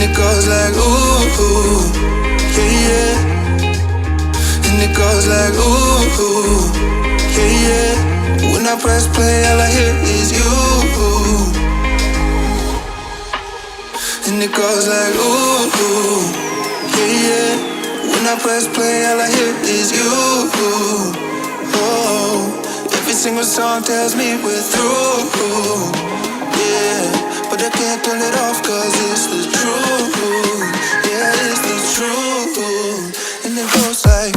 it goes like ooh, yeah, yeah. And it goes like ooh, yeah, yeah. When I press play, all I hear is you. And it goes like ooh, yeah, yeah. When I press play, all I hear is you. Oh, every single song tells me we're through. Yeah, but I can't turn it off 'cause it's the truth. Yeah, it's the truth. And it goes like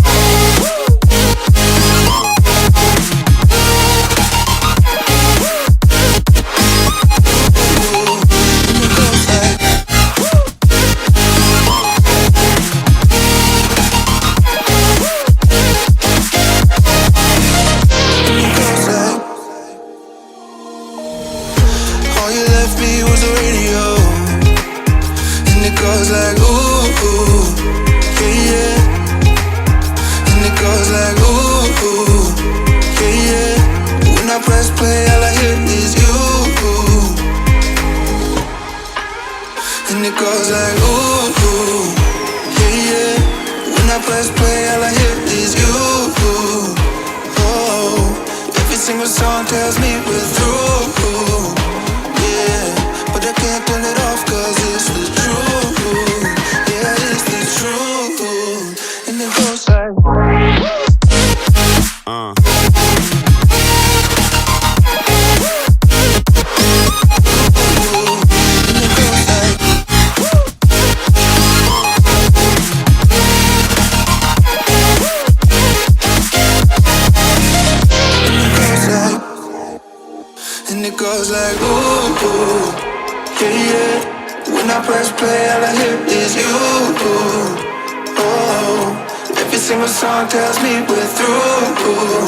tells me we're through.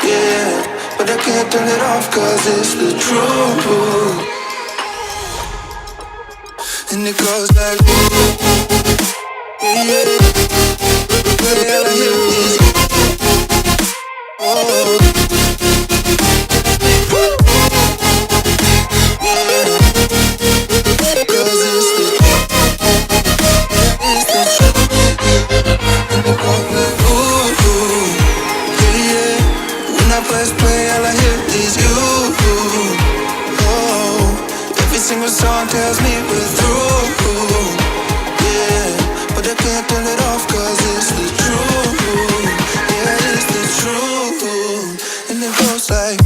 Yeah, but I can't turn it off 'cause it's the truth. And it goes like yeah, yeah. But all I hear is oh. Song tells me we're through. Yeah, but I can't turn it off 'cause it's the truth. Yeah, it's the truth. And it goes like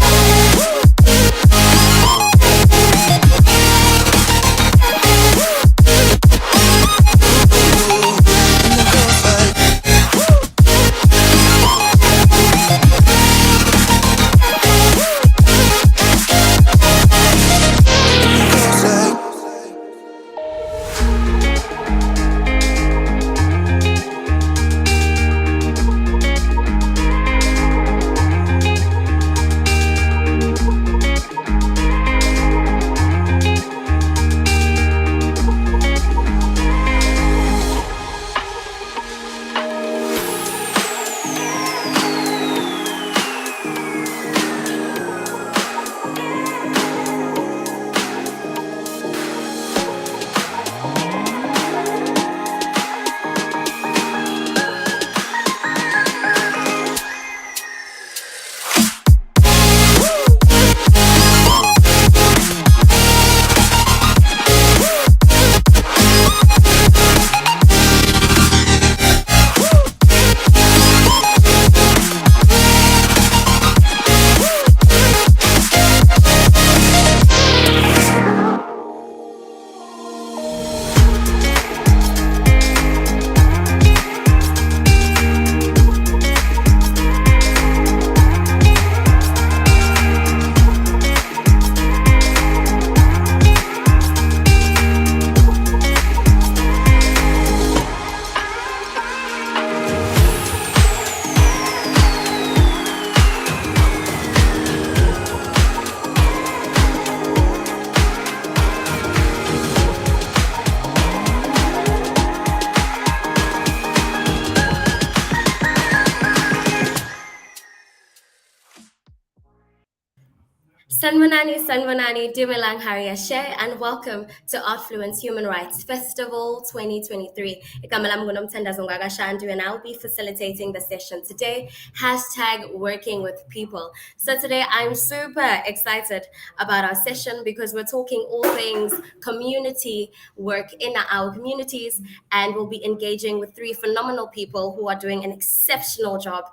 Sanvanani, Dumelang Hariashe, and welcome to Artfluence Human Rights Festival 2023. Igama lami nguNomthandazo Shandu, and I'll be facilitating the session today. Hashtag working with people. So today I'm super excited about our session because we're talking all things community work in our communities, and we'll be engaging with three phenomenal people who are doing an exceptional job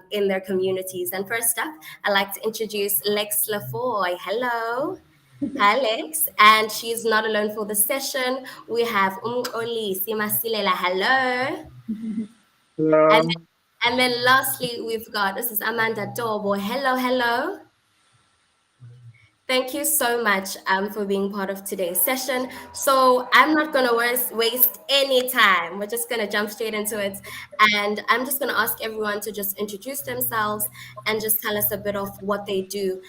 in their communities. And first up, I'd like to introduce LaFoy. Hello. Hi, Lex. And she's not alone for the session. We have Mxolisi, Masilela. Hello. And, Hello. and then lastly, we've got, this is Tobo. Hello. Thank you so much for being part of today's session. So I'm not going to waste any time. We're just going to jump straight into it. And I'm just going to ask everyone to just introduce themselves and just tell us a bit of what they do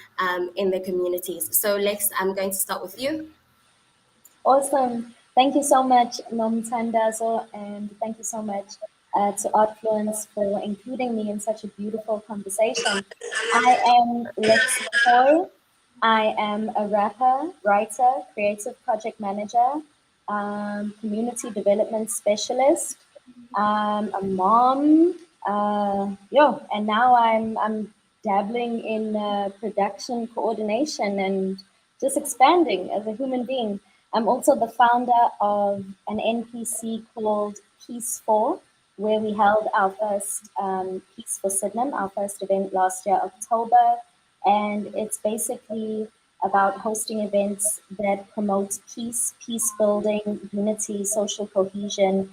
in their communities. So Lex, I'm going to start with you. Awesome. Thank you so much, Nomthandazo, and thank you so much to Artfluence for including me in such a beautiful conversation. I am LaFoy. I am a rapper, writer, creative project manager, community development specialist, a mom, and now I'm dabbling in production coordination and just expanding as a human being. I'm also the founder of an NPC called Peace For, where we held our first Peace for Sydenham, our first event last year, October. And it's basically about hosting events that promote peace, peace building, unity, social cohesion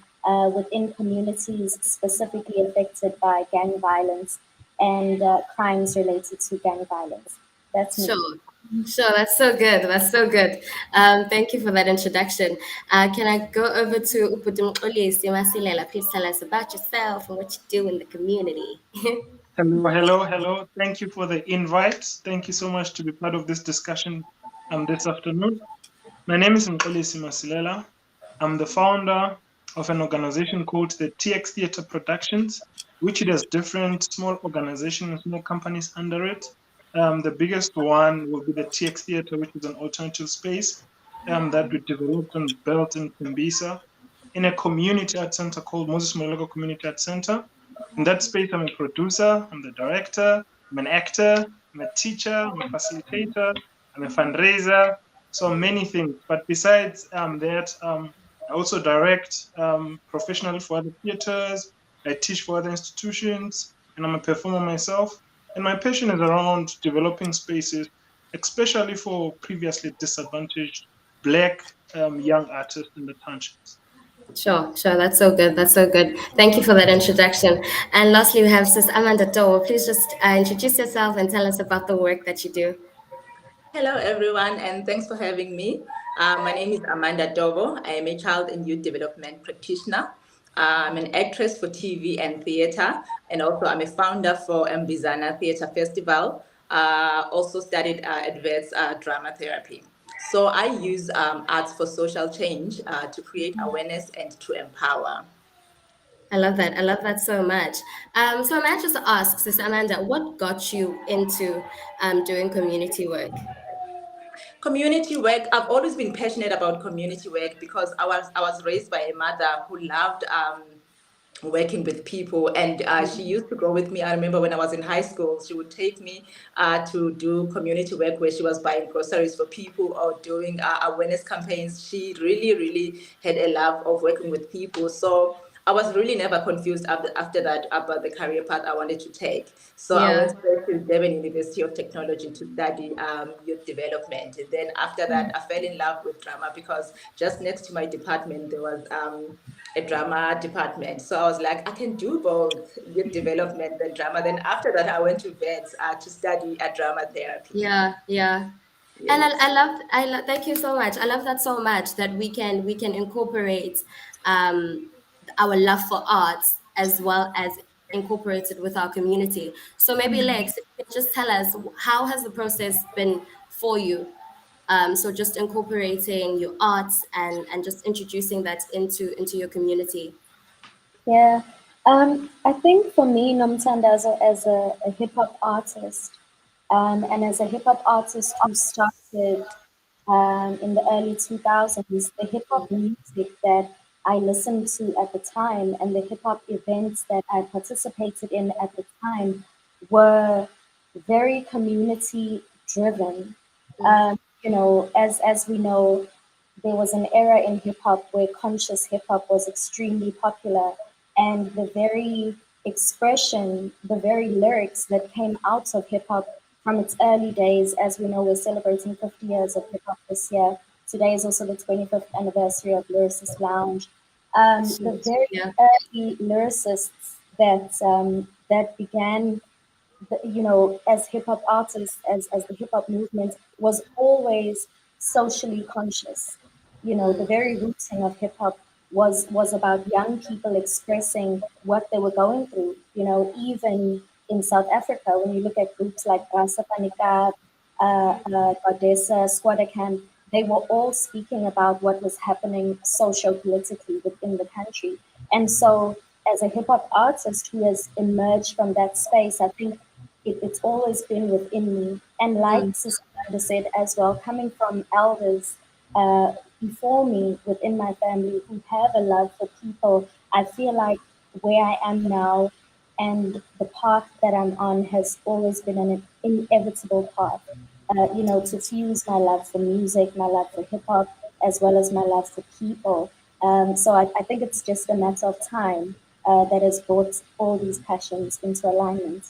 within communities specifically affected by gang violence and crimes related to gang violence. That's me. Sure, that's so good. Thank you for that introduction. Can I go over to Mxolisi Masilela? Please tell us about yourself and what you do in the community. Hello. Thank you for the invite. Thank you so much to be part of this discussion this afternoon. My name is Mxolisi Masilela. I'm the founder of an organization called the TX Theatre Productions, which it has different small organizations, small companies under it. The biggest one will be the TX Theatre, which is an alternative space that we developed and built in Tembisa in a community art center called Moses Molego Community Art Center. In that space, I'm a producer, I'm the director, I'm an actor, I'm a teacher, I'm a facilitator, I'm a fundraiser, so many things. But besides that, I also direct professionally for other theaters, I teach for other institutions, and I'm a performer myself. And my passion is around developing spaces, especially for previously disadvantaged Black young artists in the townships. Sure. That's so good. Thank you for that introduction. And lastly, we have Sis Tobo. Please just introduce yourself and tell us about the work that you do. Hello, everyone, and thanks for having me. My name is Tobo. I am a child and youth development practitioner. I'm an actress for TV and theater, and also I'm a founder for Mbizana Theatre Festival. Also studied advanced drama therapy. So I use arts for social change to create awareness and to empower. I love that so much. So I'm anxious to ask, Sis Amanda, what got you into doing community work? Community work, I've always been passionate about community work because I was raised by a mother who loved working with people, and she used to go with me. I remember when I was in high school, she would take me to do community work where she was buying groceries for people or doing awareness campaigns. She really had a love of working with people, so I was really never confused after that about the career path I wanted to take. So I went Yeah. straight to Durban University of Technology to study youth development. And then after that, I fell in love with drama because just next to my department, there was a drama department. So I was like, I can do both youth development and drama. Then after that, I went to VETS to study drama therapy. Yeah. And Yes. thank you so much. I love that so much that we can incorporate our love for arts as well as incorporate it with our community. So maybe Lex, if you can just tell us, how has the process been for you? So just incorporating your arts and just introducing that into your community. Yeah. I think for me, Nomthandazo, as a hip hop artist, And as a hip hop artist who started in the early 2000s, the hip hop music that I listened to at the time and the hip hop events that I participated in at the time were very community driven. As we know, there was an era in hip hop where conscious hip hop was extremely popular, and the very expression, the very lyrics that came out of hip hop from its early days, as we know, we're celebrating 50 years of hip hop this year. Today is also the 25th anniversary of Lyricist Lounge. The very Yeah. early lyricists that began as hip hop artists, as the hip hop movement was always socially conscious. The very rooting of hip hop was about young people expressing what they were going through. Even in South Africa, when you look at groups like Rasa Panika, Godessa, Squadacan, they were all speaking about what was happening socio-politically within the country. And so, as a hip hop artist who has emerged from that space, I think it's always been within me. And like Sister Amanda said as well, coming from elders before me within my family who have a love for people, I feel like where I am now and the path that I'm on has always been an inevitable path. To fuse my love for music, my love for hip hop, as well as my love for people. So I think it's just a matter of time that has brought all these passions into alignment.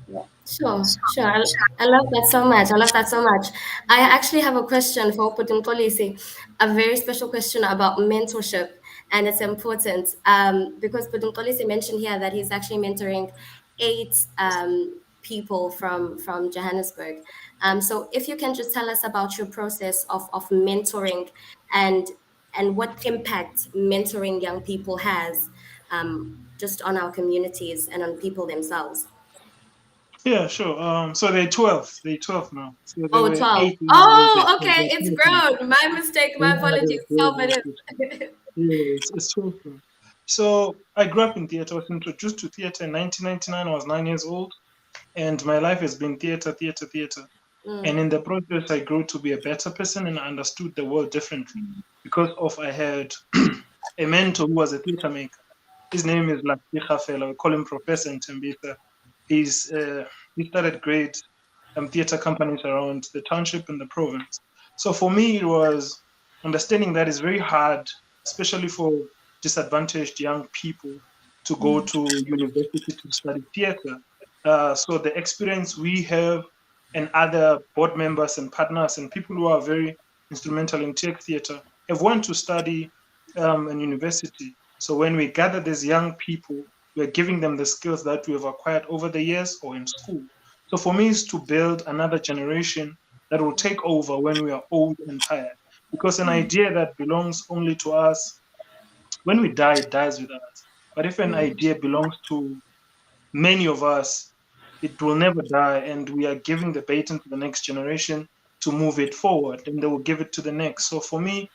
Yeah. Sure, sure. I love that so much. I love that so much. I actually have a question for Mxolisi, a very special question about mentorship, and it's important because Mxolisi mentioned here that he's actually mentoring 8 people from Johannesburg. So if you can just tell us about your process of mentoring and what impact mentoring young people has just on our communities and on people themselves. Yeah, sure. So they're 12. They're 12 now. So they Oh, were 12. 8 when I was there. Oh, So okay. they're It's 12 now. grown. My mistake. My Yeah, apologies. they're 12 very minutes. Yeah, it's 12 now. So I grew up in theater. I was introduced to theater in 1999. I was 9 years old. And my life has been theater, theater, theater. And in the process, I grew to be a better person and I understood the world differently because of I had a mentor who was a theater maker. His name is Lafiha Fela. We call him Professor in Tembisa. He started great theater companies around the township and the province. So for me, it was understanding that it's very hard, especially for disadvantaged young people, to go to university to study theater. So the experience we have and other board members and partners and people who are very instrumental in tech theater have went to study in university. So when we gather these young people, we're giving them the skills that we have acquired over the years or in school. So for me, is to build another generation that will take over when we are old and tired. Because an idea that belongs only to us, when we die, it dies with us. But if an idea belongs to many of us, it will never die, and we are giving the baton to the next generation to move it forward, and they will give it to the next. So for me,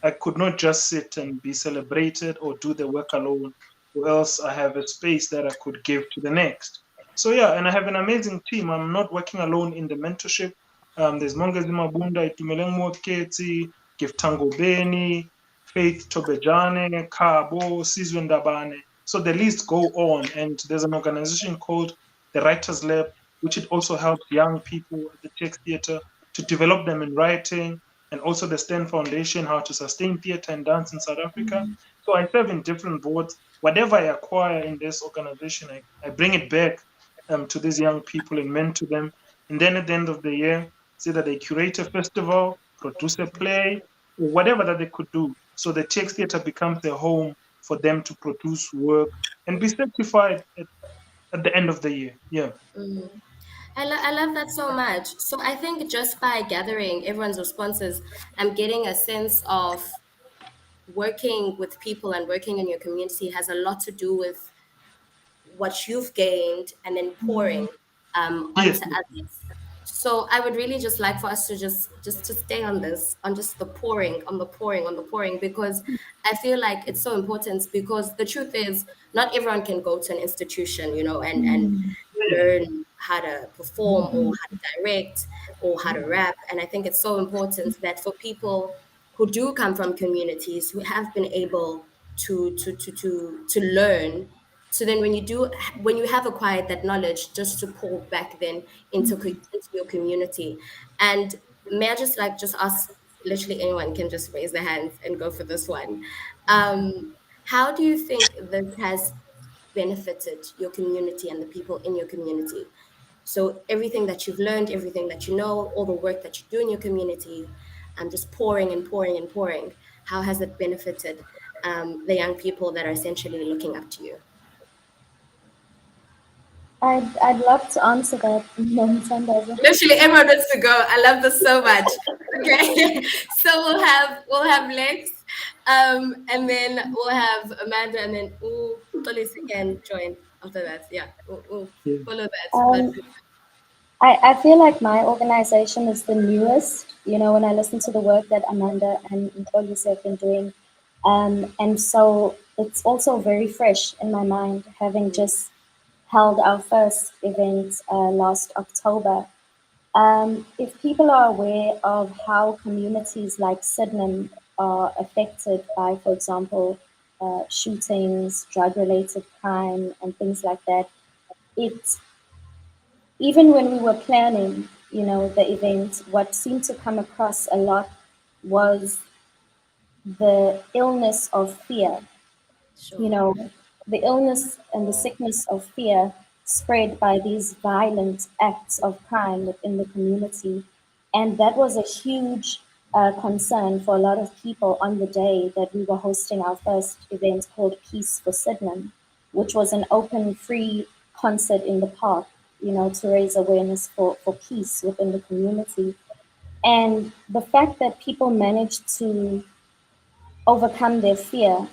I could not just sit and be celebrated or do the work alone, or else I have a space that I could give to the next. So yeah, and I have an amazing team. I'm not working alone in the mentorship. There's Mongezi Mabunda, Itumeleng Mwaketi, Giftango Beni, Faith Tobejane, Kabo, Sizwe Ndabane. So the list go on, and there's an organization called the Writers Lab, which it also helps young people at the Tech Theatre to develop them in writing, and also the STEM Foundation, how to sustain theatre and dance in South Africa. So I serve in different boards. Whatever I acquire in this organization, I bring it back to these young people and mentor them. And then at the end of the year, say that they curate a festival, produce a play, or whatever that they could do. So the Text Theatre becomes a home for them to produce work and be certified at the end of the year. Yeah. I love that so much. So I think just by gathering everyone's responses, I'm getting a sense of working with people and working in your community has a lot to do with what you've gained and then pouring Yes. onto others. So I would really just like for us to just to stay on this, on just the pouring, on the pouring, on the pouring, because I feel like it's so important because the truth is not everyone can go to an institution, and Yeah. learn to perform or how to direct or how to rap. And I think it's so important that for people who do come from communities who have been able to learn, so then when you have acquired that knowledge, just to pour back then into your community. And may I just ask, literally anyone can just raise their hands and go for this one. How do you think this has benefited your community and the people in your community? So everything that you've learned, everything that you know, all the work that you do in your community, just pouring and pouring and pouring. How has it benefited the young people that are essentially looking up to you? I'd love to answer that, Nomthandazo. Literally, everyone wants to go. I love this so much. Okay, so we'll have Lex, and then we'll have Amanda, and then Mxolisi can join after that. Yeah, we'll Yeah. follow that. But Um, I feel like my organization is the newest, when I listen to the work that Amanda and Mxolisi have been doing. And so it's also very fresh in my mind, having just held our first event last October. If people are aware of how communities like Sydenham are affected by, for example, shootings, drug-related crime, and things like that, it even when we were planning, the event, what seemed to come across a lot was the illness of fear. sure, You know, the illness and the sickness of fear spread by these violent acts of crime within the community. And that was a huge concern for a lot of people on the day that we were hosting our first event called Peace for Sydenham, which was an open, free concert in the park, to raise awareness for peace within the community. And the fact that people managed to overcome their fear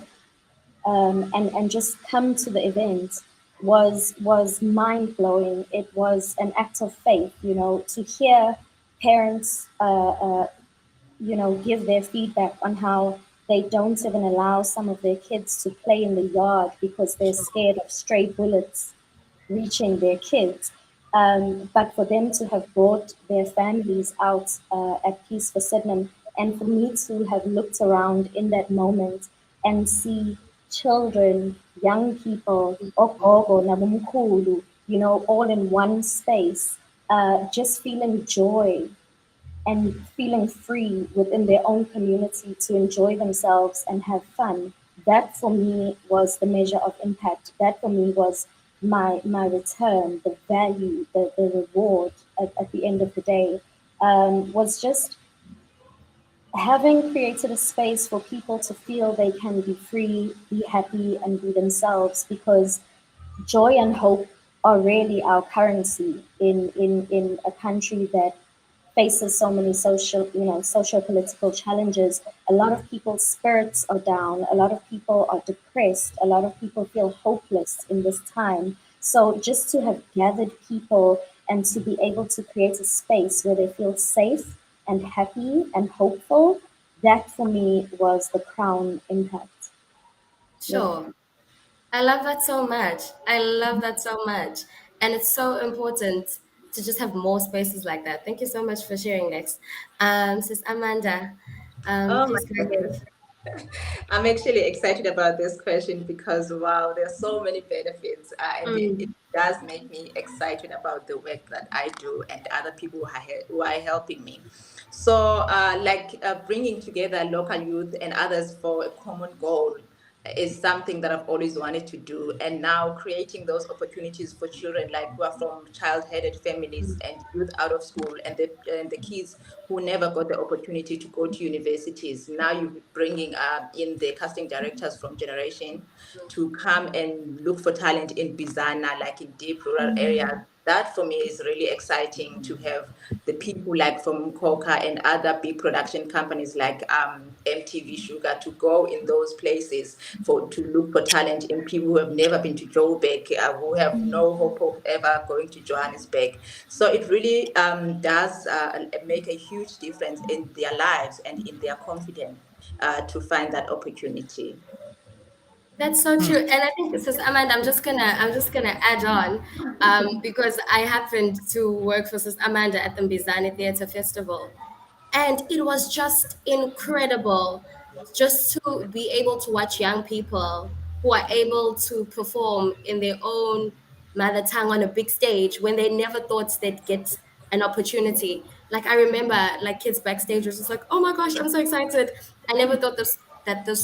and just come to the event was mind blowing. It was an act of faith, to hear parents, give their feedback on how they don't even allow some of their kids to play in the yard because they're sure, scared of stray bullets reaching their kids. But for them to have brought their families out at Peace for Sydenham, and for me to have looked around in that moment and see children, young people, ogogo, nabumkulu, all in one space, just feeling joy and feeling free within their own community to enjoy themselves and have fun. That for me was the measure of impact. That for me was my return, the value, the reward at the end of the day, was just having created a space for people to feel they can be free, be happy, and be themselves, because joy and hope are really our currency in a country that faces so many social political challenges. A lot of people's spirits are down, a lot of people are depressed, a lot of people feel hopeless in this time. So just to have gathered people and to be able to create a space where they feel safe and happy and hopeful, that for me was the crown impact. Yeah. sure. I love that so much. I love that so much. And it's so important to just have more spaces like that. Thank you so much for sharing, Lex. Sis Amanda, Oh my please go goodness. ahead. I'm actually excited about this question because wow, there's so many benefits, and it Mm, does make me excited about the work that I do and other people who are helping me. So, bringing together local youth and others for a common goal is something that I've always wanted to do. And now creating those opportunities for children like who are from child-headed families and youth out of school and the kids who never got the opportunity to go to universities. Now you're bringing in the casting directors from Generation to come and look for talent in Bizana, like in deep rural areas. That for me is really exciting to have the people like from Coca and other big production companies like MTV Sugar to go in those places to look for talent in people who have never been to Joburg, who have no hope of ever going to Johannesburg. So it really does make a huge difference in their lives and in their confidence to find that opportunity. That's so true, and I think this is Amanda. I'm just gonna add on, because I happened to work for Sis Amanda at the Mbizane Theatre Festival, and it was just incredible, just to be able to watch young people who are able to perform in their own mother tongue on a big stage when they never thought they'd get an opportunity. Like I remember, like kids backstage was just like, "Oh my gosh, I'm so excited! I never thought this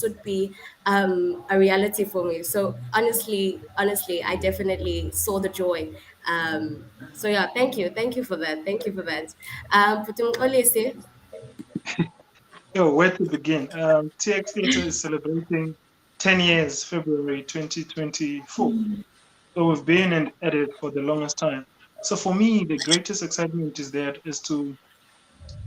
would be a reality for me." So honestly, I definitely saw the joy. So yeah, thank you for that, thank you for that. Putumxolisi, Yo, where to begin? TX Theatre is celebrating 10 years, February 2024. So we've been at it for the longest time. So for me, the greatest excitement is to,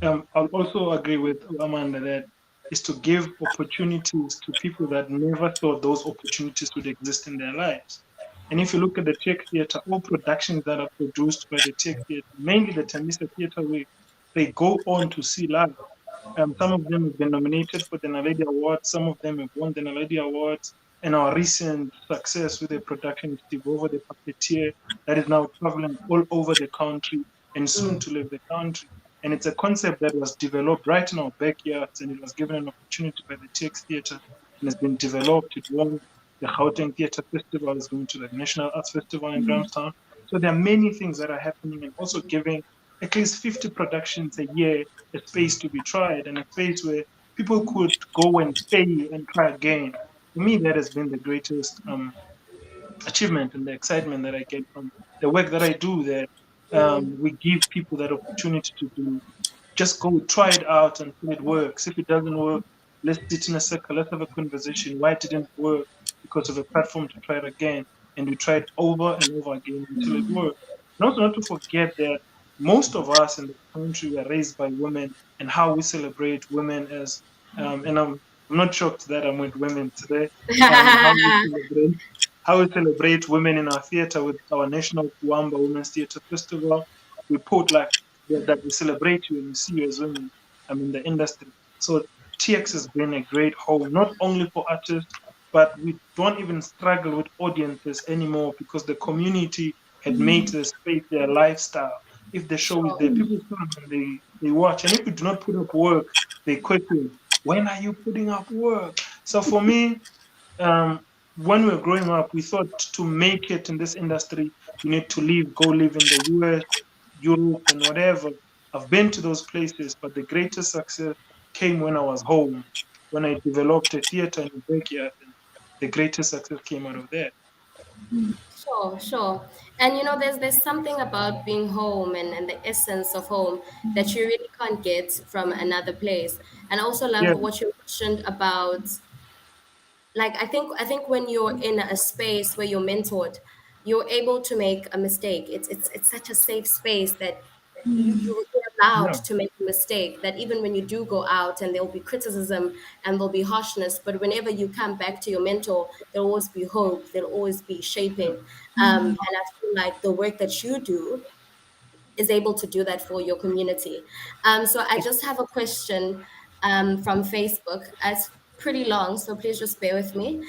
I'll also agree with Amanda that is to give opportunities to people that never thought those opportunities would exist in their lives. And if you look at the TX Theatre, all productions that are produced by the TX Theatre, mainly the Tamisa Theatre Week, they go on to see life. Some of them have been nominated for the Naledi Awards. Some of them have won the Naledi Awards. And our recent success with the production is Tobo, the puppeteer, that is now traveling all over the country and soon to leave the country. And it's a concept that was developed right in our backyards, and it was given an opportunity by the TX Theatre and has been developed. It won the Gauteng Theatre Festival, is going to the National Arts Festival in Grahamstown. So there are many things that are happening, and also giving at least 50 productions a year a space to be tried and a space where people could go and fail and try again. For me, that has been the greatest achievement and the excitement that I get from the work that I do. That we give people that opportunity to do, just go try it out until it works. If it doesn't work, let's sit in a circle, let's have a conversation. Why it didn't work? Because of a platform to try it again. And we tried over and over again until it worked. And also not to forget that most of us in the country were raised by women, and how we celebrate women as and I'm not shocked that I'm with women today. How we celebrate women in our theater with our National Kuamba Women's Theater Festival. We put like that we celebrate you and we see you as women in the industry. So TX has been a great home, not only for artists, but we don't even struggle with audiences anymore because the community had made the space their lifestyle. If the show is sure. there, people come and they watch. And if you do not put up work, they question, when are you putting up work? So for me, when we were growing up, we thought to make it in this industry, you need to leave, go live in the US, Europe, and whatever. I've been to those places, but the greatest success came when I was home, when I developed a theater in the backyard, and the greatest success came out of that. Sure, sure. And there's something about being home and the essence of home that you really can't get from another place. And I also love Yeah, what you mentioned about, like, I think when you're in a space where you're mentored, you're able to make a mistake. It's such a safe space that you're allowed yeah, to make a mistake, that even when you do go out and there'll be criticism and there'll be harshness, but whenever you come back to your mentor, there'll always be hope, there'll always be shaping. And I feel like the work that you do is able to do that for your community. So I just have a question from Facebook. It's pretty long, so please just bear with me.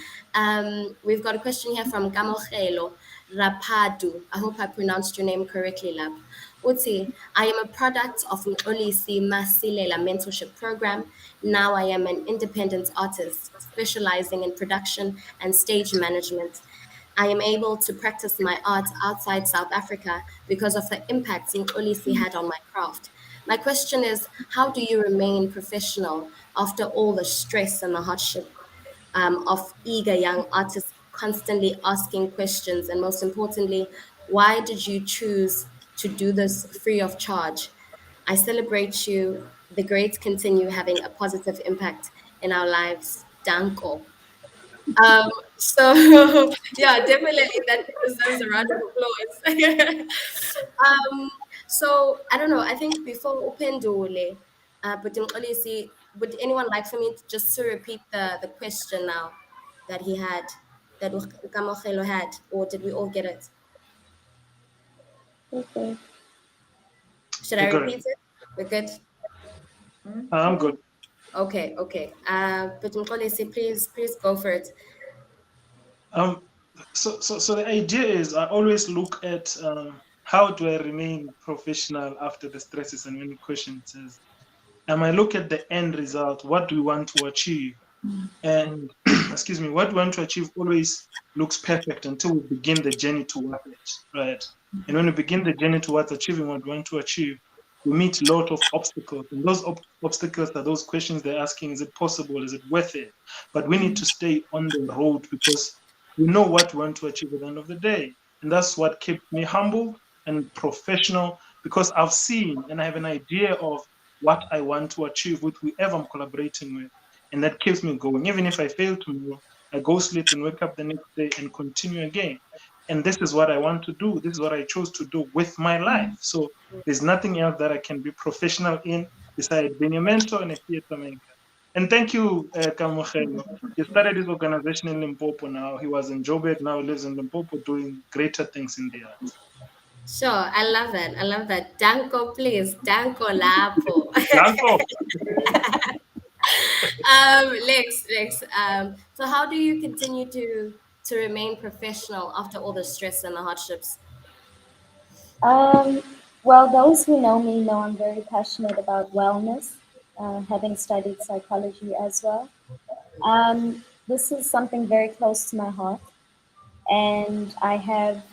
We've got a question here from Kamogelo Rapadu. I hope I pronounced your name correctly, Lab. Uti, I am a product of Mxolisi Masilela mentorship program. Now I am an independent artist specializing in production and stage management. I am able to practice my art outside South Africa because of the impact Mxolisi had on my craft. My question is, how do you remain professional after all the stress and the hardship of eager young artists constantly asking questions? And most importantly, why did you choose to do this free of charge? I celebrate you. The greats continue having a positive impact in our lives. Danko. So yeah, definitely that deserves a round of applause. So I don't know. I think before Upendule, but Mxolisi, would anyone like for me just to repeat the question now that he had, that Kamogelo had, or did we all get it? Okay. Should we I got it. repeat it? We're good. I'm good. Okay, okay. But Mxolisi, please go for it. So the idea is I always look at how do I remain professional after the stresses, and when the question says, I look at the end result, what do we want to achieve? And excuse me, what we want to achieve always looks perfect until we begin the journey towards it, right? And when we begin the journey towards achieving what we want to achieve, we meet a lot of obstacles. And those obstacles are those questions they're asking, is it possible? Is it worth it? But we need to stay on the road because we know what we want to achieve at the end of the day. And that's what kept me humble and professional, because I've seen and I have an idea of what I want to achieve with whoever I'm collaborating with. And that keeps me going. Even if I fail tomorrow, I go sleep and wake up the next day and continue again. And this is what I want to do. This is what I chose to do with my life. So there's nothing else that I can be professional in besides being a mentor and a theater maker. And thank you, Kamukhelo. He started his organization in Limpopo now. He was in Joburg, now he lives in Limpopo doing greater things in the arts. Sure, I love that. I love that. Danko, please. Danko Lapo. Danko. Lex. So how do you continue to remain professional after all the stress and the hardships? Well, those who know me know I'm very passionate about wellness, having studied psychology as well. This is something very close to my heart, and I have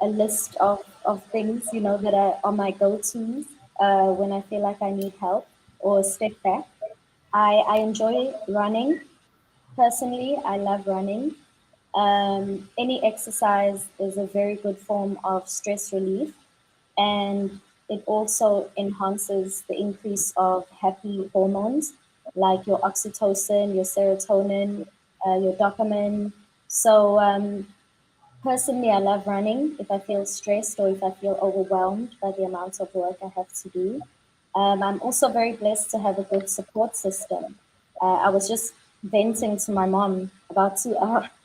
a list of things, that are my go-tos when I feel like I need help or step back. I enjoy running. Personally, I love running. Any exercise is a very good form of stress relief, and it also enhances the increase of happy hormones like your oxytocin, your serotonin, your dopamine. So, personally, I love running if I feel stressed or if I feel overwhelmed by the amount of work I have to do. I'm also very blessed to have a good support system. I was just venting to my mom about 2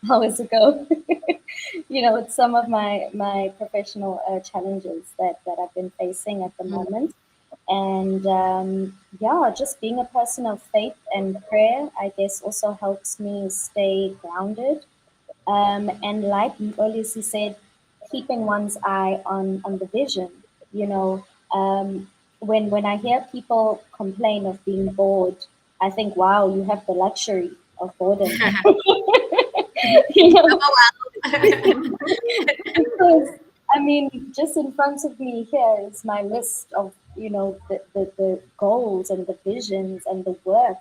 hours ago, with some of my professional challenges that I've been facing at the moment. And yeah, just being a person of faith and prayer, I guess, also helps me stay grounded. And like Mxolisi said, keeping one's eye on the vision. You know, when I hear people complain of being bored, I think, wow, you have the luxury of boredom. you know, because I mean, just in front of me here is my list of the goals and the visions and the work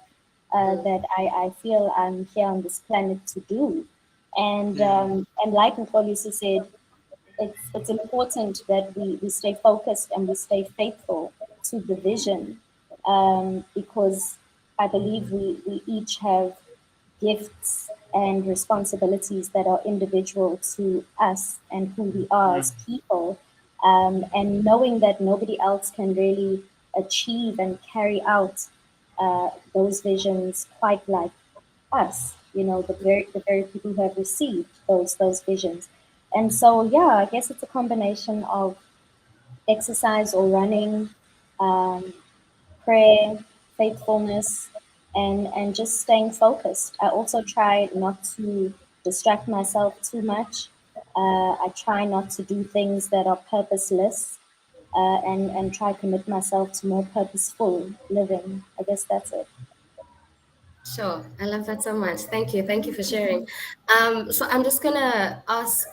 that I feel I'm here on this planet to do. And like Mxolisi said, it's important that we stay focused and we stay faithful to the vision, because I believe we each have gifts and responsibilities that are individual to us and who we are as people. And knowing that nobody else can really achieve and carry out those visions quite like us, the very people who have received those visions. And so, yeah, I guess it's a combination of exercise or running, um, prayer, faithfulness, and just staying focused. I also try not to distract myself too much. I try not to do things that are purposeless, and try to commit myself to more purposeful living. I guess that's it. Sure, I love that so much. Thank you for sharing. So I'm just gonna ask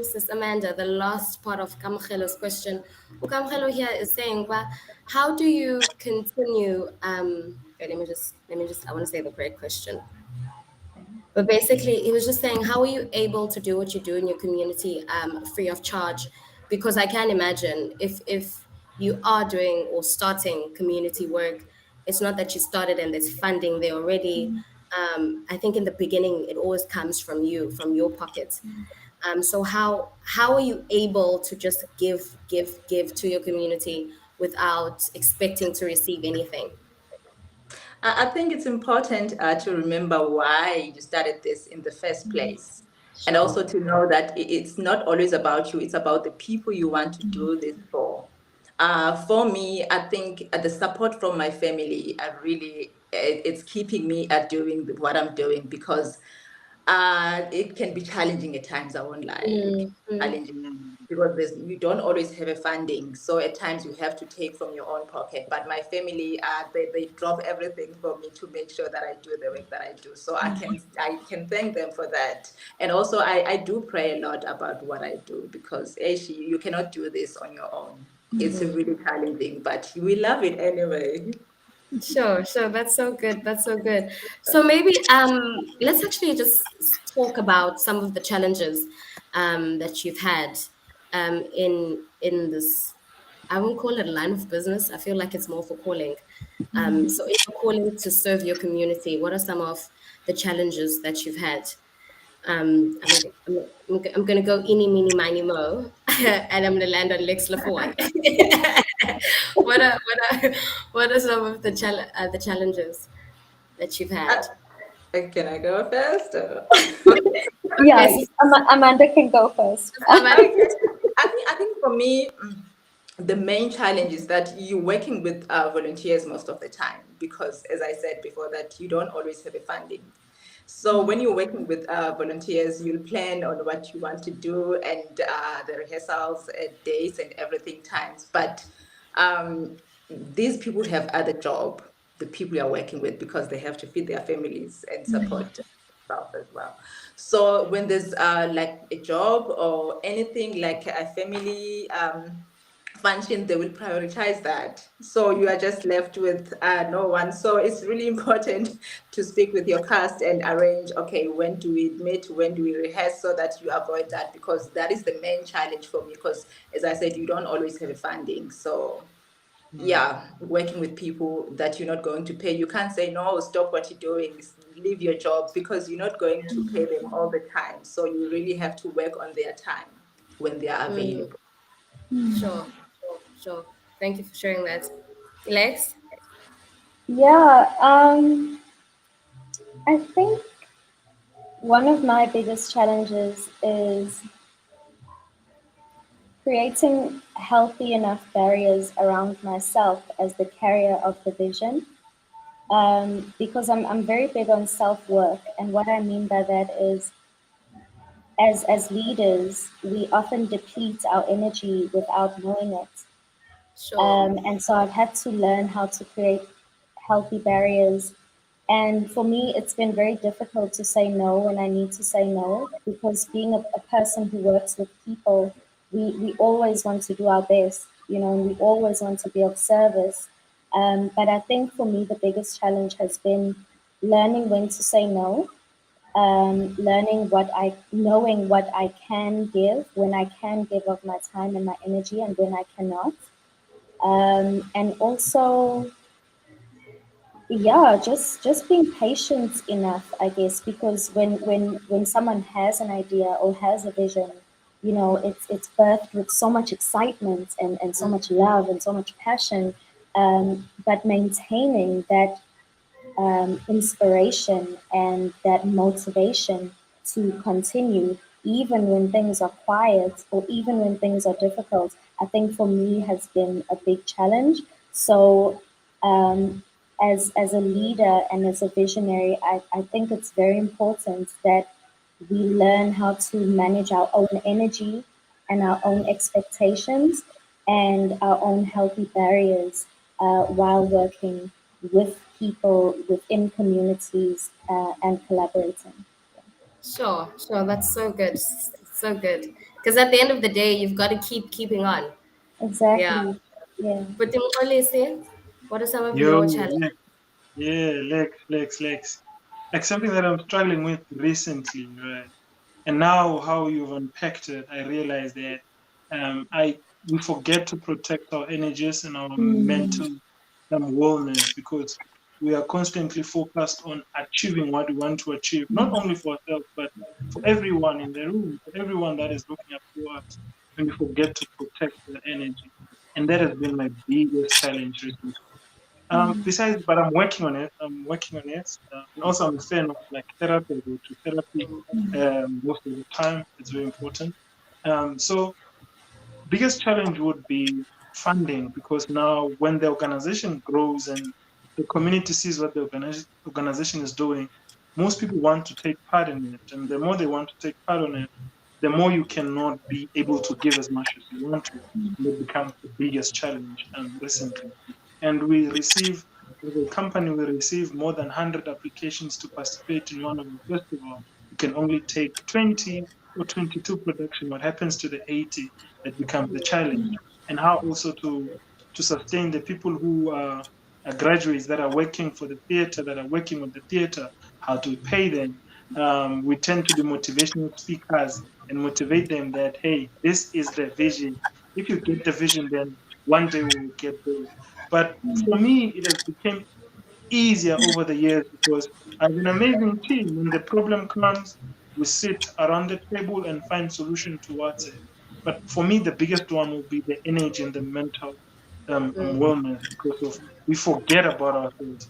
Sis Amanda the last part of Kamgelo's question. Kamgelo here is saying, well, how do you continue? Okay, let me just. I want to say the correct question. But basically, he was just saying, how are you able to do what you do in your community free of charge? Because I can imagine if you are doing or starting community work, it's not that you started and there's funding there already. I think in the beginning, it always comes from you, from your pocket. So how are you able to just give to your community without expecting to receive anything? I think it's important to remember why you started this in the first place. And Sure. also to know that it's not always about you, it's about the people you want to do this for. For me, I think the support from my family, it's keeping me at doing what I'm doing, because it can be challenging at times. I won't lie. It can be challenging Mm. because you don't always have a funding. So at times you have to take from your own pocket. But my family, they drop everything for me to make sure that I do the work that I do. So I can thank them for that. And also I do pray a lot about what I do because actually you cannot do this on your own. It's really challenging, but we love it anyway. Sure, sure. That's so good. That's so good. So maybe let's actually just talk about some of the challenges that you've had in this. I won't call it a line of business. I feel like it's more for calling. So in your calling to serve your community, what are some of the challenges that you've had? I'm going to go eeny, meeny, miny, mo, and I'm going to land on Lex LaFoy. What are what are some of the challenges that you've had? Can I go first? Okay, okay, Yeah, Amanda can go first. Amanda. I think for me, the main challenge is that you're working with volunteers most of the time because, as I said before, that you don't always have a funding. So when you're working with volunteers, you'll plan on what you want to do and the rehearsals, days, and everything times. But these people have other job, the people you are working with, because they have to feed their families and support themselves as well. So when there's like a job or anything like a family function, they will prioritize that. So you are just left with no one. So it's really important to speak with your cast and arrange, okay, when do we meet, when do we rehearse, so that you avoid that, because that is the main challenge for me, because as I said, you don't always have a funding. So yeah, working with people that you're not going to pay, you can't say no, stop what you're doing, leave your job, because you're not going to pay them all the time. So you really have to work on their time when they are available. Sure, sure, sure. Thank you for sharing that. Lex? Yeah, I think one of my biggest challenges is creating healthy enough barriers around myself as the carrier of the vision. Because I'm very big on self-work, and what I mean by that is as leaders, we often deplete our energy without knowing it. Sure. And so I've had to learn how to create healthy barriers. And for me, it's been very difficult to say no when I need to say no, because being a person who works with people, we always want to do our best, and we always want to be of service. But I think for me, the biggest challenge has been learning when to say no, knowing what I can give, when I can give of my time and my energy, and when I cannot. And also, yeah, just being patient enough, I guess, because when someone has an idea or has a vision, it's birthed with so much excitement and so much love and so much passion. But maintaining that inspiration and that motivation to continue, even when things are quiet or even when things are difficult, I think for me has been a big challenge. So, as a leader and as a visionary, I think it's very important that we learn how to manage our own energy and our own expectations and our own healthy barriers while working with people within communities and collaborating. Sure, sure. That's so good. So good. Because at the end of the day, you've got to keep keeping on. Yeah. Exactly. Yeah. But Mxolisi, what are some of Yo, your challenges? yeah, Lex. Like something that I'm struggling with recently, right? And now how you've unpacked it, I realize that I we forget to protect our energies and our mental wellness because we are constantly focused on achieving what we want to achieve, not only for ourselves, but for everyone in the room, for everyone that is looking up to us, and we forget to protect their energy. And that has been my biggest challenge recently. Besides, but I'm working on it. I'm working on it. And also, I'm a fan of like therapy. I go to therapy most of the time. It's very important. So, biggest challenge would be funding because now when the organization grows and the community sees what the organization is doing, most people want to take part in it. And the more they want to take part in it, the more you cannot be able to give as much as you want to. And it becomes the biggest challenge recently. And we receive, as a company, we receive more than 100 applications to participate in one of the festivals. You can only take 20 or 22 production. What happens to the 80? That becomes the challenge. And how also to sustain the people who are graduates that are working for the theater, that are working with the theater, how to pay them. We tend to be motivational speakers and motivate them that, hey, this is the vision. If you get the vision, then one day we will get there. But for me, it has become easier over the years because I have an amazing team. When the problem comes, we sit around the table and find solution towards it. But for me, the biggest one will be the energy and the mental wellness because of we forget about ourselves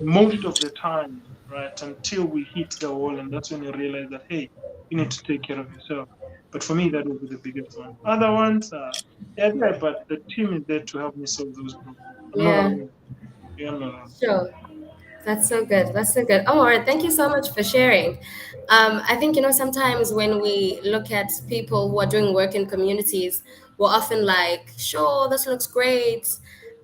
most of the time, right? Until we hit the wall, and that's when you realize that hey, you need to take care of yourself. But for me, that will be the biggest one. Other ones, they're there, but the team is there to help me solve those problems. I'm not Yeah, alone. Yeah, I'm not alone. sure. That's so good. That's so good. Oh, all right. Thank you so much for sharing. I think, sometimes when we look at people who are doing work in communities, we're often like, sure, this looks great,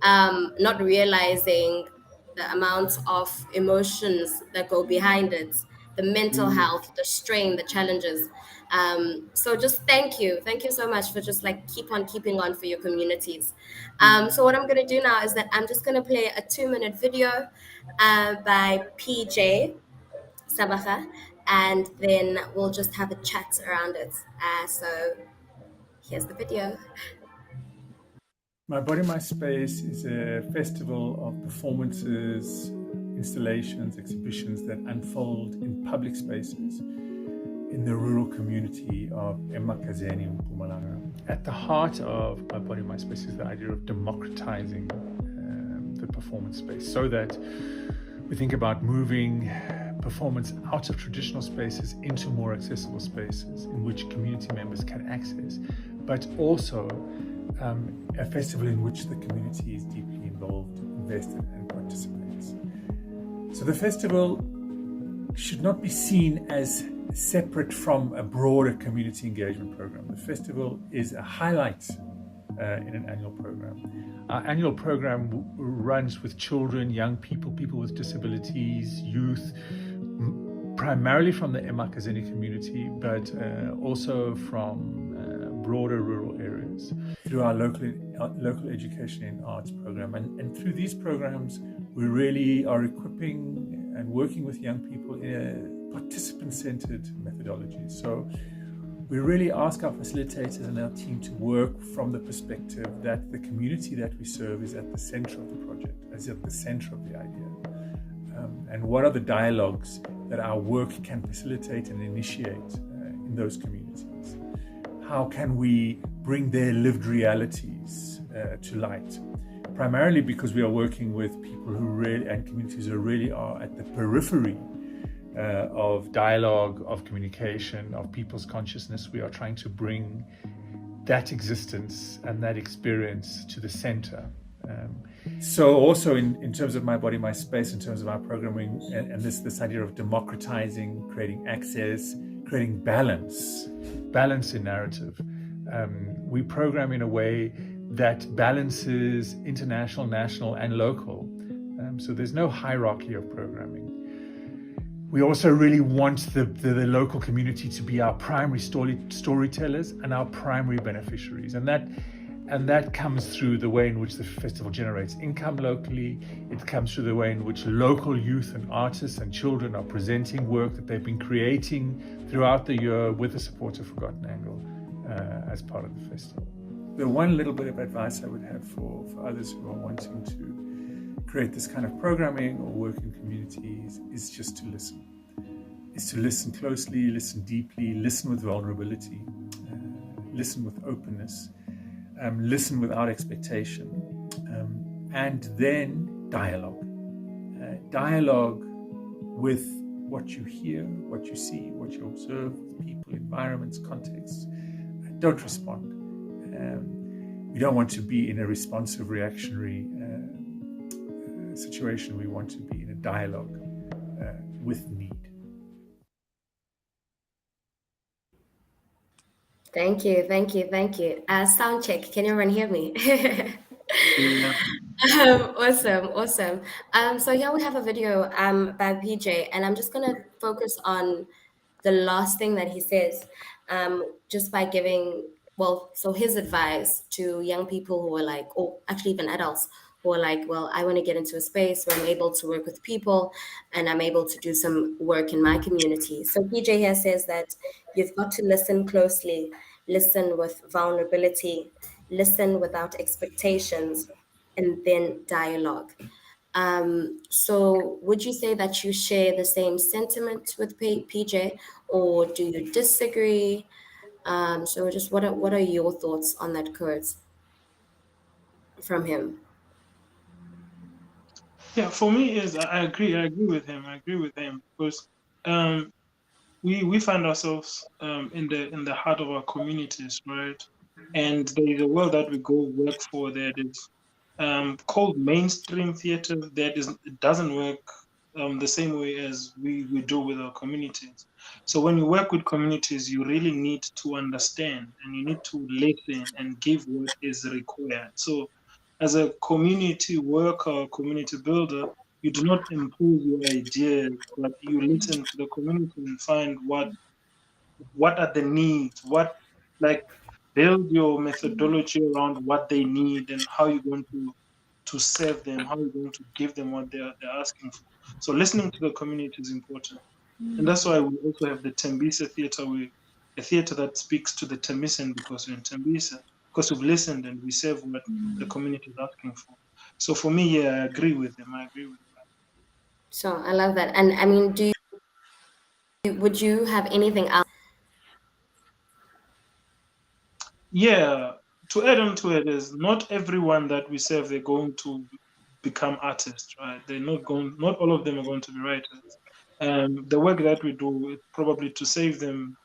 not realizing the amount of emotions that go behind it, the mental health, the strain, the challenges. So just thank you. Thank you so much for just like keep on keeping on for your communities. So what I'm going to do now is that I'm just going to play a 2-minute video by PJ Sabbagha, and then we'll just have a chat around it. So here's the video. MyBodyMySpace is a festival of performances, installations, exhibitions that unfold in public spaces in the rural community of Emakazeni in Mpumalanga. At the heart of MyBodyMySpace is the idea of democratizing the performance space so that we think about moving performance out of traditional spaces into more accessible spaces in which community members can access, but also a festival in which the community is deeply involved, invested, and participates. So the festival should not be seen as separate from a broader community engagement program. The festival is a highlight in an annual program. Our annual program runs with children, young people, people with disabilities, youth, primarily from the Emakazeni community, but also from broader rural areas through our local education and arts program. And through these programs, we really are equipping and working with young people in a participant-centered methodology. So we really ask our facilitators and our team to work from the perspective that the community that we serve is at the center of the project, is at the center of the idea. And what are the dialogues that our work can facilitate and initiate in those communities? How can we bring their lived realities to light? Primarily because we are working with people who really, and communities who really are at the periphery of dialogue, of communication, of people's consciousness. We are trying to bring that existence and that experience to the center. So also in terms of MyBodyMySpace, in terms of our programming and this idea of democratizing, creating access, creating balance in narrative. We program in a way that balances international, national, and local. So there's no hierarchy of programming. We also really want the local community to be our primary storytellers and our primary beneficiaries. And that comes through the way in which the festival generates income locally. It comes through the way in which local youth and artists and children are presenting work that they've been creating throughout the year with the support of Forgotten Angle as part of the festival. The one little bit of advice I would have for others who are wanting to create this kind of programming or work in communities is just to listen. Is to listen closely, listen deeply, listen with vulnerability, listen with openness, listen without expectation, and then dialogue. Dialogue with what you hear, what you see, what you observe, people, environments, contexts. Don't respond. We don't want to be in a responsive, reactionary situation. We want to be in a dialogue with need. Thank you, thank you, thank you. Sound check. Can everyone hear me? Yeah. Awesome, awesome. So here we have a video by PJ, and I'm just gonna focus on the last thing that he says, just by giving, well, so his advice to young people who are like, or actually even adults who are like, well, I want to get into a space where I'm able to work with people and I'm able to do some work in my community. So PJ here says that you've got to listen closely, listen with vulnerability, listen without expectations, and then dialogue. So would you say that you share the same sentiment with PJ, or do you disagree? So just what are your thoughts on that quote from him? Yeah, for me is I agree. I agree with him. I agree with him because um, we find ourselves in the heart of our communities, right? And there is a world that we go work for that is called mainstream theater. That is, it doesn't work the same way as we do with our communities. So when you work with communities, you really need to understand and you need to listen and give what is required. So as a community worker, community builder, you do not impose your ideas, but you listen to the community and find what are the needs, what, like, build your methodology around what they need and how you're going to serve them, how you're going to give them what they're asking for. So listening to the community is important. And that's why we also have the Tembisa Theatre, a theatre that speaks to the Tembisan because we're in Tembisa, because we've listened and we serve what the community is asking for. So for me, yeah, I agree with him. I agree with him. So I love that. And I mean, would you have anything else? Yeah, to add on to it is not everyone that we serve they're going to become artists, right? They're not going. Not all of them are going to be writers. The work that we do is probably to save them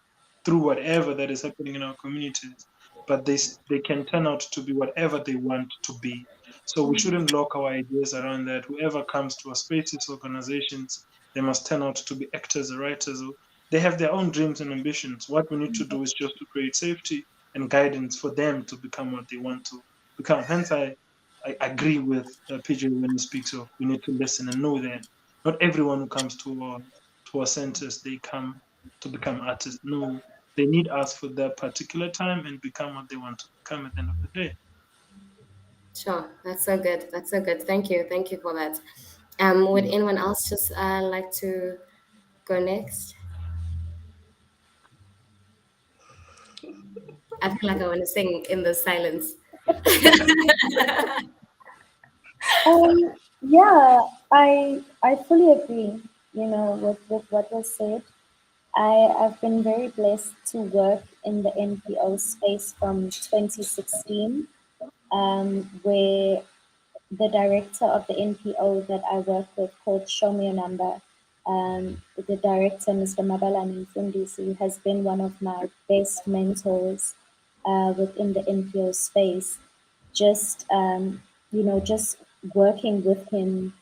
through whatever that is happening in our communities, but they can turn out to be whatever they want to be. So we shouldn't lock our ideas around that. Whoever comes to our spaces, organizations, they must turn out to be actors or writers. Or they have their own dreams and ambitions. What we need to do is just to create safety and guidance for them to become what they want to become. Hence, I agree with PJ when he speaks of we need to listen and know that not everyone who comes to our centers they come to become artists. No, they need us for that particular time and become what they want to become at the end of the day. Sure, that's so good. That's so good. Thank you for that. Would anyone else just like to go next? I feel like I want to sing in the silence. Yeah, I fully agree, with what was said. I've been very blessed to work in the NPO space from 2016, where the director of the NPO that I work with called Show Me a Number, the director, Mr. Mxolisi, has been one of my best mentors within the NPO space. Just, just working with him,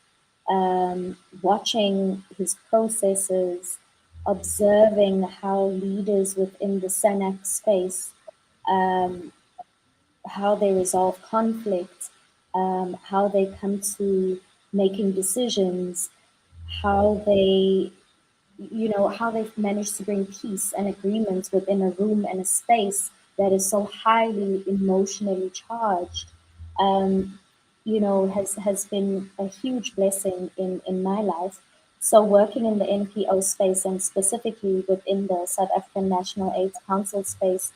watching his processes, observing how leaders within the SANAC space, how they resolve conflict, how they come to making decisions, how they, how they've managed to bring peace and agreement within a room and a space that is so highly emotionally charged. Um, has been a huge blessing in my life. So working in the NPO space and specifically within the South African National AIDS Council space,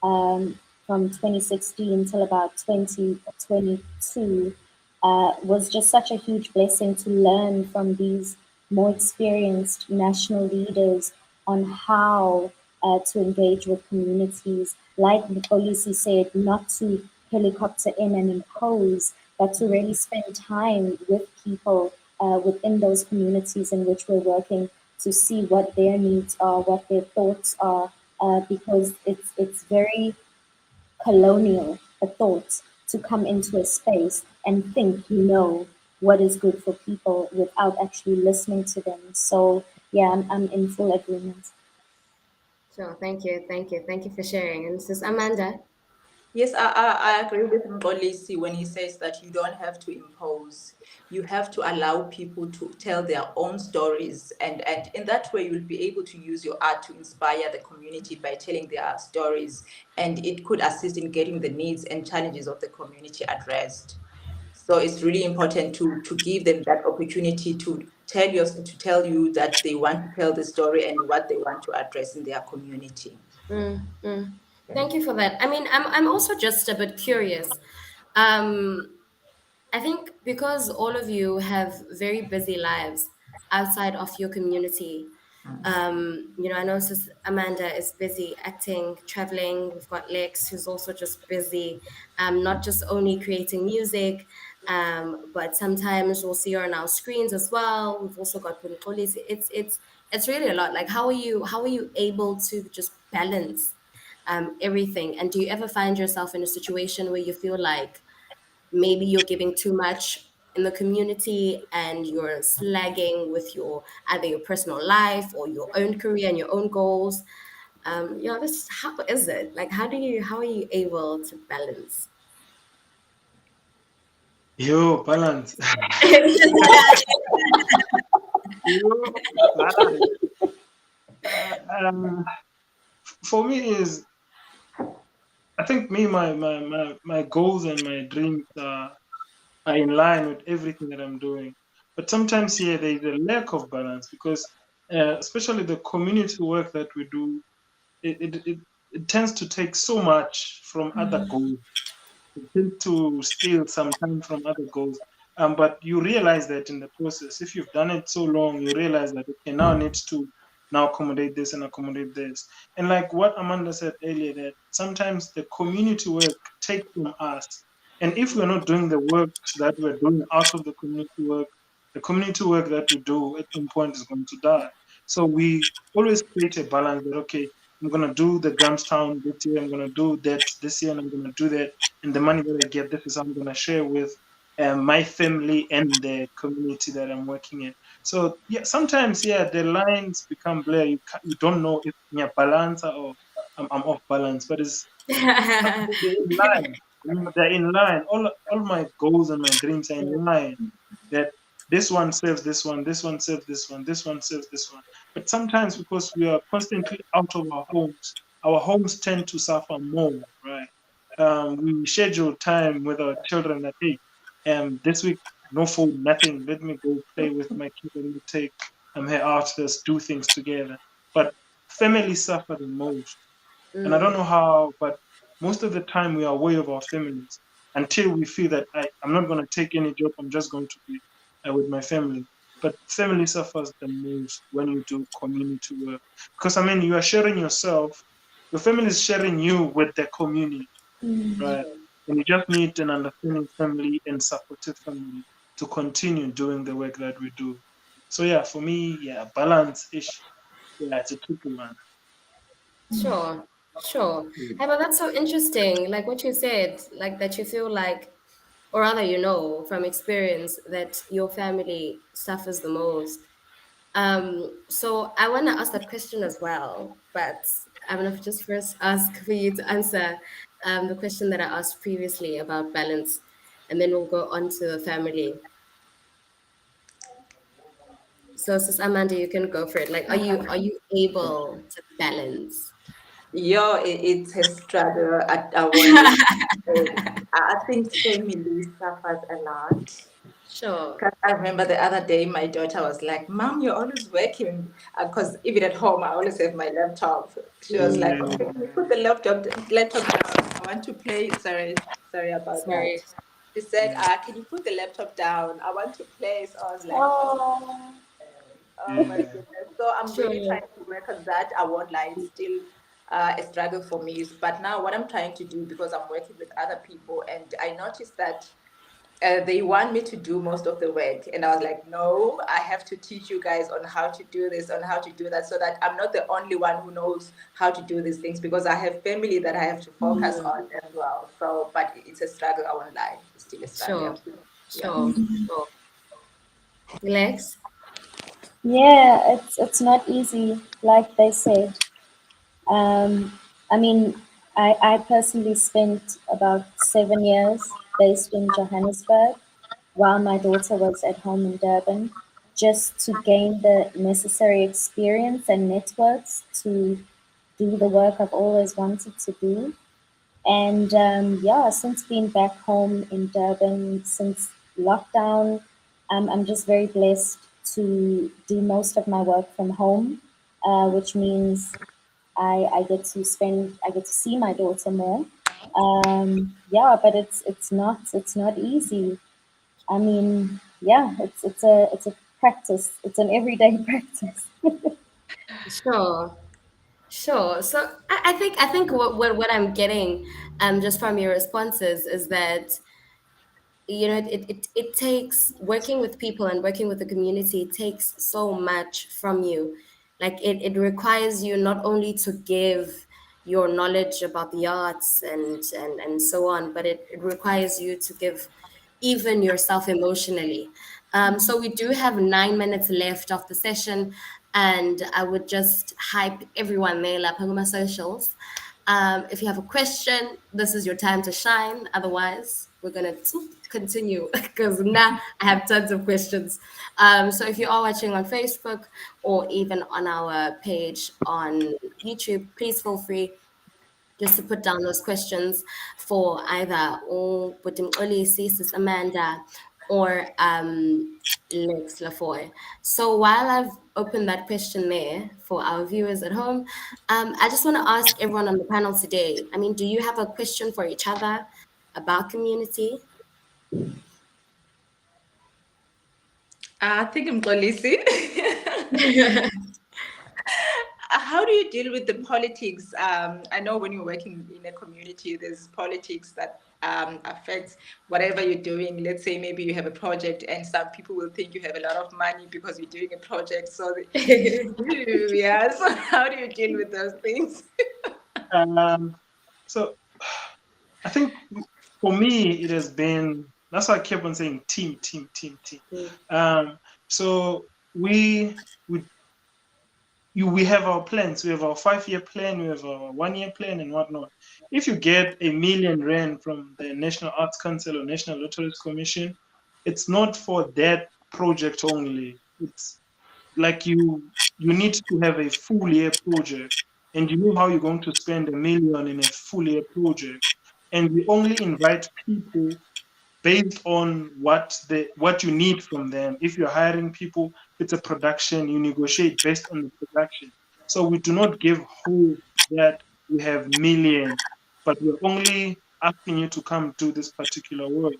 from 2016 till about 2022, was just such a huge blessing to learn from these more experienced national leaders on how to engage with communities. Like Mxolisi said, not to helicopter in and impose, but to really spend time with people within those communities in which we're working to see what their needs are, what their thoughts are, because it's very colonial a thought to come into a space and think you know what is good for people without actually listening to them. So yeah, I'm in full agreement. Sure. Thank you. Thank you. Thank you for sharing. And this is Amanda. Yes, I agree with Mxolisi when he says that you don't have to impose. You have to allow people to tell their own stories. And in that way, you'll be able to use your art to inspire the community by telling their stories. And it could assist in getting the needs and challenges of the community addressed. So it's really important to give them that opportunity to tell you that they want to tell the story and what they want to address in their community. Thank you for that. I mean, I'm also just a bit curious. Um, I think because all of you have very busy lives outside of your community, I know Sis Amanda is busy acting, traveling. We've got Lex, who's also just busy, not just only creating music, but sometimes we'll see her on our screens as well. We've also got Mxolisi. It's really a lot. Like, how are you able to just balance everything? And do you ever find yourself in a situation where you feel like maybe you're giving too much in the community and you're slagging with your either your personal life or your own career and your own goals? This how is it? Like, how are you able to balance? Yo, balance. Yo, balance. Um, for me is, I think my goals and my dreams are in line with everything that I'm doing. But sometimes here there is a lack of balance because, especially the community work that we do, it tends to take so much from other goals. It tends to steal some time from other goals. But you realize that in the process, if you've done it so long, you realize that okay, now needs to now accommodate this and accommodate this. And like what Amanda said earlier, that sometimes the community work takes from us. And if we're not doing the work that we're doing out of the community work that we do at some point is going to die. So we always create a balance that okay, I'm gonna do the Grahamstown this year, I'm gonna do that this year, and I'm gonna do that, and the money that I get, this is how I'm gonna share with my family and the community that I'm working in. So yeah, sometimes yeah, the lines become blurred. You don't know if you're balance or I'm off balance, but it's they're in line. They're in line. All my goals and my dreams are in line. That this one serves this one, this one serves this one, this one serves this one. But sometimes because we are constantly out of our homes tend to suffer more, right? We schedule time with our children that hey, this week no food, nothing. Let me go play with my kids. Let me take her out. Let's do things together. But families suffer the most, and I don't know how, but most of the time we are away of our families until we feel that I'm not going to take any job. I'm just going to be with my family. But family suffers the most when you do community work because I mean you are sharing yourself. Your family is sharing you with the community, right? And you just need an understanding family and supportive family to continue doing the work that we do. So yeah, for me, yeah, balance ish. Yeah, it's a tricky one. Sure, sure. Hey, but that's so interesting. Like what you said, like that you feel like, or rather, from experience that your family suffers the most. So I want to ask that question as well, but I'm gonna just first ask for you to answer the question that I asked previously about balance, and then we'll go on to the family. So, Sis Amanda, you can go for it. Like, are you able to balance? It's a struggle. I won't lie. I think family suffers a lot. Sure. 'Cause I remember the other day, my daughter was like, "Mom, you're always working." Because even at home, I always have my laptop. She was like, Yeah. "Okay, can you put the laptop down? I want to play." Sorry about that. Sorry. She said, "Can you put the laptop down? I want to play." So I was like, "Oh, Oh, oh my Yeah. goodness." So I'm really Sure. trying to work on that. I won't lie, it's still a struggle for me. But now, what I'm trying to do, because I'm working with other people, and I noticed that they want me to do most of the work, and I was like, no, I have to teach you guys on how to do this, on how to do that, so that I'm not the only one who knows how to do these things, because I have family that I have to focus on as well. So but it's a struggle, I won't lie, it's still a struggle. Sure. Yeah. Sure. Sure. Relax. yeah, it's not easy, like they said. I mean, I personally spent about 7 years based in Johannesburg while my daughter was at home in Durban, just to gain the necessary experience and networks to do the work I've always wanted to do. And yeah, since being back home in Durban, since lockdown, I'm just very blessed to do most of my work from home, which means I get to I get to see my daughter more. Yeah, but it's not easy. I mean, yeah, it's a practice. It's an everyday practice. Sure. Sure. So I think what I'm getting just from your responses is that it takes working with people and working with the community takes so much from you. Like it requires you not only to give your knowledge about the arts and so on, but it requires you to give even yourself emotionally. So we do have 9 minutes left of the session, and I would just hype everyone there, like on my socials. If you have a question, this is your time to shine. Otherwise, we're gonna continue because now I have tons of questions. So if you are watching on Facebook or even on our page on YouTube, please feel free just to put down those questions for either or Mxolisi, Sis Amanda, or Lex LaFoy. So while I've opened that question there for our viewers at home, I just want to ask everyone on the panel today. I mean, do you have a question for each other about community? I think Mxolisi. How do you deal with the politics? I know when you're working in a community, there's politics that affects whatever you're doing. Let's say maybe you have a project and some people will think you have a lot of money because you're doing a project. So, yeah, so how do you deal with those things? So I think for me, it has been, that's why I kept on saying team, team, team, team. So we have our plans. We have our 5-year plan. We have our 1-year plan and whatnot. If you get a million rand from the National Arts Council or National Lotteries Commission, it's not for that project only. It's like you need to have a full year project, and you know how you're going to spend a million in a full year project, and we only invite people based on what you need from them. If you're hiring people, it's a production, you negotiate based on the production. So we do not give hope that we have millions, but we're only asking you to come do this particular work.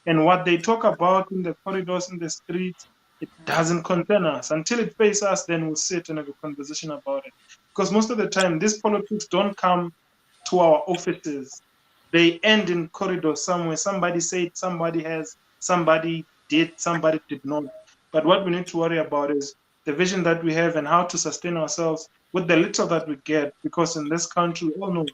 And what they talk about in the corridors, in the streets, it doesn't concern us. Until it faces us, then we'll sit and have a conversation about it. Because most of the time, these politics don't come to our offices. They end in corridors somewhere. Somebody said, somebody has, somebody did, somebody did not. But what we need to worry about is the vision that we have and how to sustain ourselves with the little that we get. Because in this country, we all know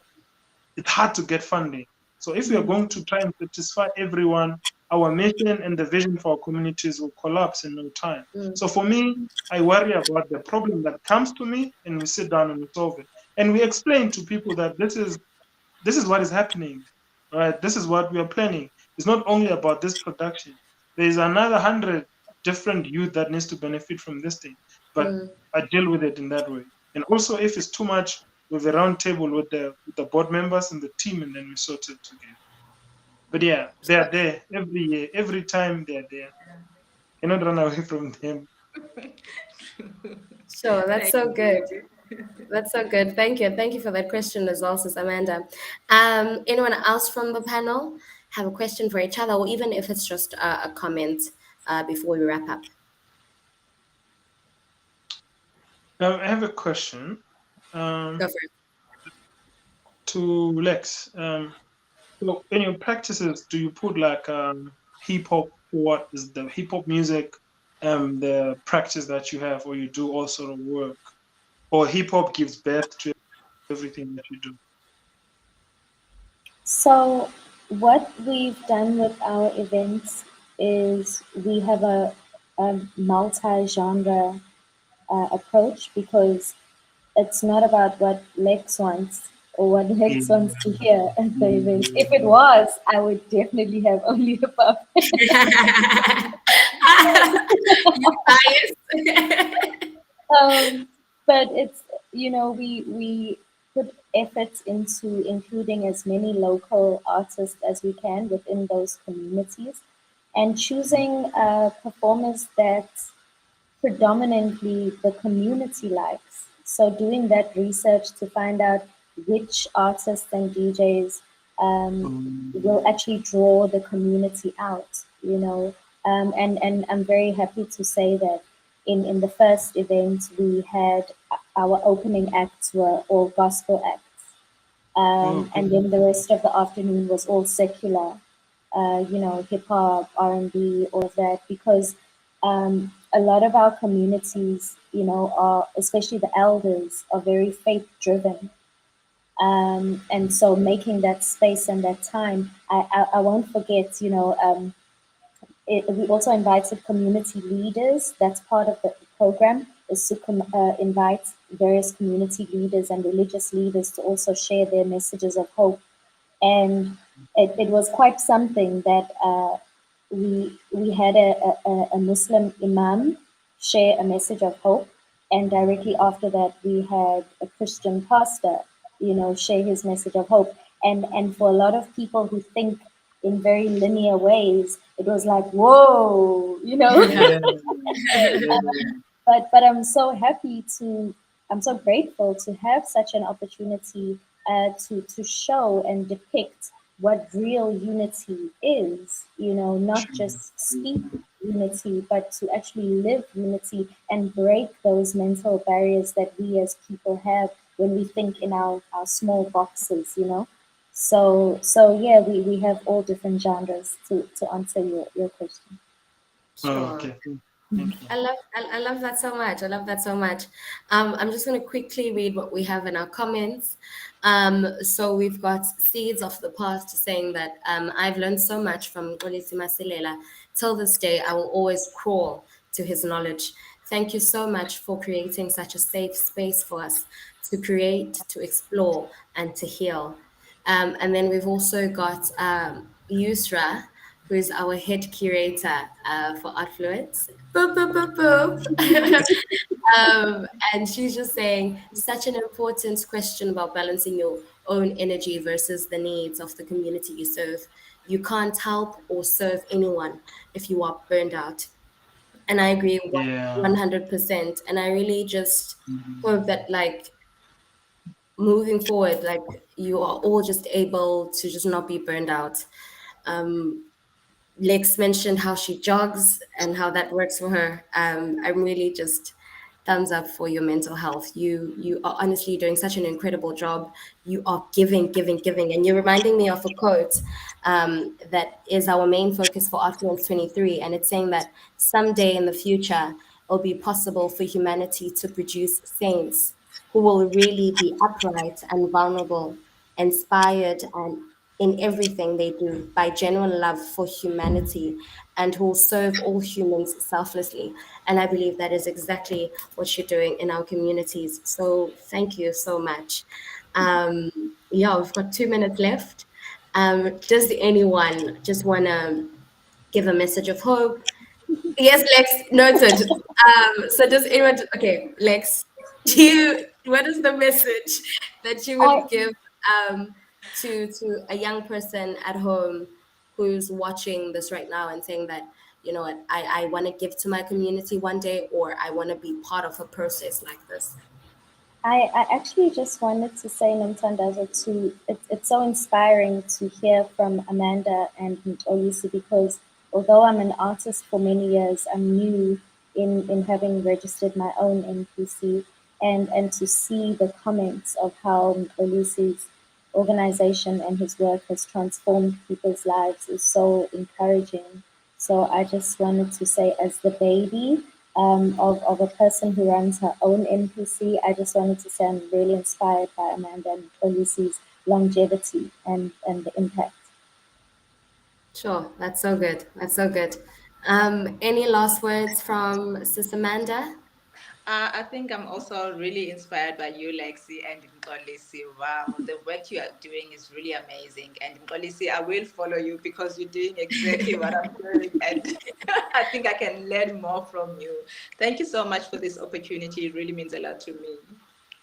it's hard to get funding. So if we are going to try and satisfy everyone, our mission and the vision for our communities will collapse in no time. So for me, I worry about the problem that comes to me, and we sit down and we solve it. And we explain to people that this is what is happening, right? This is what we are planning. It's not only about this production. There's another 100 different youth that needs to benefit from this thing, but I deal with it in that way. And also, if it's too much, we have a round table with the board members and the team, and then we sort it together. But yeah, they are there every year, every time they are there. Cannot run away from them. Sure, that's so good. That's so good. Thank you. Thank you for that question as well, Sis Amanda. Anyone else from the panel have a question for each other, or even if it's just a comment before we wrap up? I have a question. Go for it. To Lex. So in your practices, do you put like hip hop? What is the hip hop music? The practice that you have, or you do all sort of work, or hip hop gives birth to everything that you do? So, what we've done with our events is we have a multi genre approach because it's not about what Lex wants or what Lex wants to hear at the event. If it was, I would definitely have only a pup. You biased. But it's, we put efforts into including as many local artists as we can within those communities, and choosing performers that predominantly the community likes. So doing that research to find out which artists and DJs will actually draw the community out. And I'm very happy to say that in the first event we had our opening acts were all gospel acts. And then the rest of the afternoon was all secular, hip hop, R&B, all of that, because a lot of our communities, are, especially the elders, are very faith driven. And so making that space and that time, I won't forget, we also invited community leaders. That's part of the program, is to invite various community leaders and religious leaders to also share their messages of hope. And it was quite something that we had a Muslim imam share a message of hope, and directly after that we had a Christian pastor, share his message of hope. And for a lot of people who think in very linear ways, it was like, whoa, but I'm so grateful to have such an opportunity to show and depict what real unity is, not just speak unity, but to actually live unity and break those mental barriers that we as people have when we think in our small boxes. So yeah, we have all different genres to answer your question. Sure. Okay. Thank you. I love that so much. I love that so much. I'm just going to quickly read what we have in our comments. So we've got Seeds of the Past saying that I've learned so much from Mxolisi Masilela. Till this day, I will always crawl to his knowledge. Thank you so much for creating such a safe space for us to create, to explore, and to heal. And then we've also got Yusra, who is our head curator for Artfluence. Boop, boop, boop, boop. And she's just saying, such an important question about balancing your own energy versus the needs of the community you serve. You can't help or serve anyone if you are burned out. And I agree Yeah. 100%. And I really just hope that, like, moving forward, like, you are all just able to just not be burned out. Lex mentioned how she jogs and how that works for her. I'm really just thumbs up for your mental health. You are honestly doing such an incredible job. You are giving, giving, giving. And you're reminding me of a quote that is our main focus for Artfluence 23. And it's saying that someday in the future, it'll be possible for humanity to produce saints who will really be upright and vulnerable, inspired and in everything they do by genuine love for humanity, and who will serve all humans selflessly. And I believe that is exactly what you're doing in our communities. So thank you so much. Yeah, we've got 2 minutes left. Does anyone just want to give a message of hope? Yes, Lex, noted. So does anyone, okay, Lex, what is the message that you would give to a young person at home who's watching this right now and saying that, you know what, I want to give to my community one day, or I want to be part of a process like this? I actually just wanted to say, Nomthandazo, it's so inspiring to hear from Amanda and Mxolisi, because although I'm an artist for many years, I'm new in having registered my own NPC, and to see the comments of how Mxolisi's organization and his work has transformed people's lives is so encouraging. So I just wanted to say, as the baby of a person who runs her own NPC, I just wanted to say I'm really inspired by Amanda and Mxolisi's longevity and the impact. Sure, that's so good. That's so good. Any last words from Sis Amanda? I think I'm also really inspired by you, Lexi and Mxolisi. Wow, the work you are doing is really amazing. And Mxolisi, I will follow you because you're doing exactly what I'm doing. And I think I can learn more from you. Thank you so much for this opportunity. It really means a lot to me.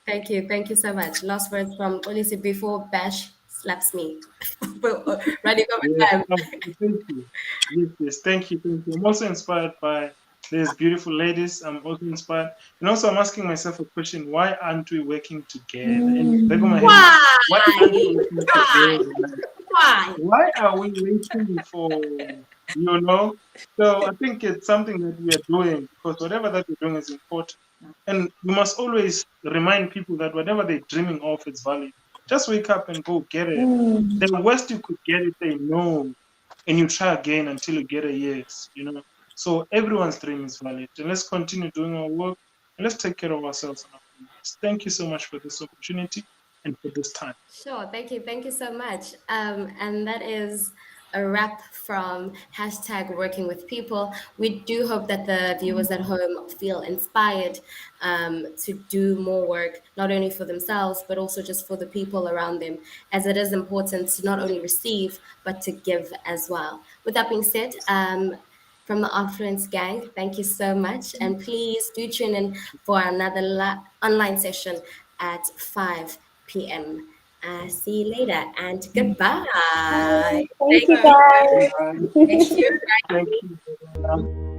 Thank you. Thank you so much. Last words from Mxolisi before Bash slaps me. Running over Yes, time. thank you. Yes, thank you, thank you. I'm also inspired by these beautiful ladies. I'm also inspired. And also, I'm asking myself a question: why aren't we working together? And back of my head is, why aren't we Why? working Why? together? Like, Why? why are we waiting for, you know? So I think it's something that we are doing because whatever that we're doing is important. And you must always remind people that whatever they're dreaming of is valid. Just wake up and go get it. The worst you could get is a no, and you try again until you get a yes, you know. So everyone's dream is valid. And let's continue doing our work and let's take care of ourselves and our families. Thank you so much for this opportunity and for this time. Sure. Thank you. Thank you so much. And that is a wrap from hashtag working with people. We do hope that the viewers at home feel inspired to do more work, not only for themselves, but also just for the people around them, as it is important to not only receive, but to give as well. With that being said, from the Affluence Gang, thank you so much. And please do tune in for another online session at 5 p.m. See you later and goodbye. Thank Thank you, you. guys. Bye. Thank you. Thank you.